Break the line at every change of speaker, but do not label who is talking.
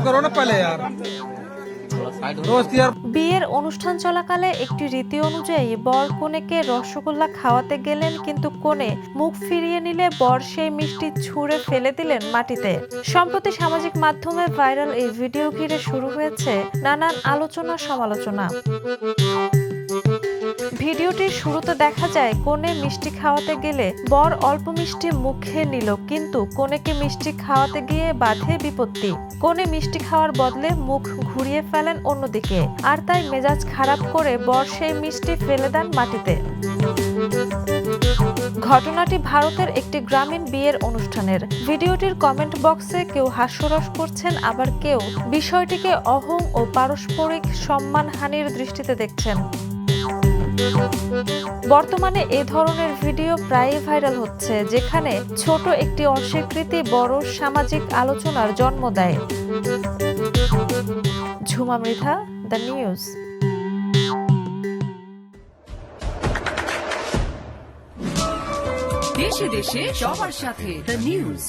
करो ना पहले यार दोस्त यार।
বিয়ের অনুষ্ঠান চলাকালে একটি রীতি অনুযায়ী বর কনেকে রসগোল্লা খাওয়াতে গেলেন, কিন্তু কনে মুখ ফিরিয়ে নিলে বর সেই মিষ্টি ছুঁড়ে ফেলে দিলেন মাটিতে। সম্প্রতি সামাজিক মাধ্যমে ভাইরাল এই ভিডিও ঘিরে শুরু হয়েছে নানান আলোচনা সমালোচনা। ভিডিওটির শুরুতে দেখা যায় কনে মিষ্টি খাওয়াতে গেলে বর অল্প মিষ্টি মুখে নিল, কিন্তু কনেকে মিষ্টি খাওয়াতে গিয়ে বাধে বিপত্তি। কনে মিষ্টি খাওয়ার বদলে মুখ ঘুরিয়ে ফেলেন অন্যদিকে, আর তাই মেজাজ খারাপ করে বর সেই মিষ্টি ফেলে দেন মাটিতে। ঘটনাটি ভারতের একটি গ্রামীণ বিয়ের অনুষ্ঠানের। ভিডিওটির কমেন্ট বক্সে কেউ হাস্যরস করছেন, আবার কেউ বিষয়টিকে অহং ও পারস্পরিক সম্মানহানির দৃষ্টিতে দেখছেন। বর্তমানে এ ধরনের ভিডিও প্রায়ই ভাইরাল হচ্ছে, যেখানে ছোট একটি অস্বীকৃতি বড় সামাজিক আলোচনার জন্ম দেয়। Jhuma Mridha, the news.
দেশে দেশে সবার সাথে দ্য নিউজ।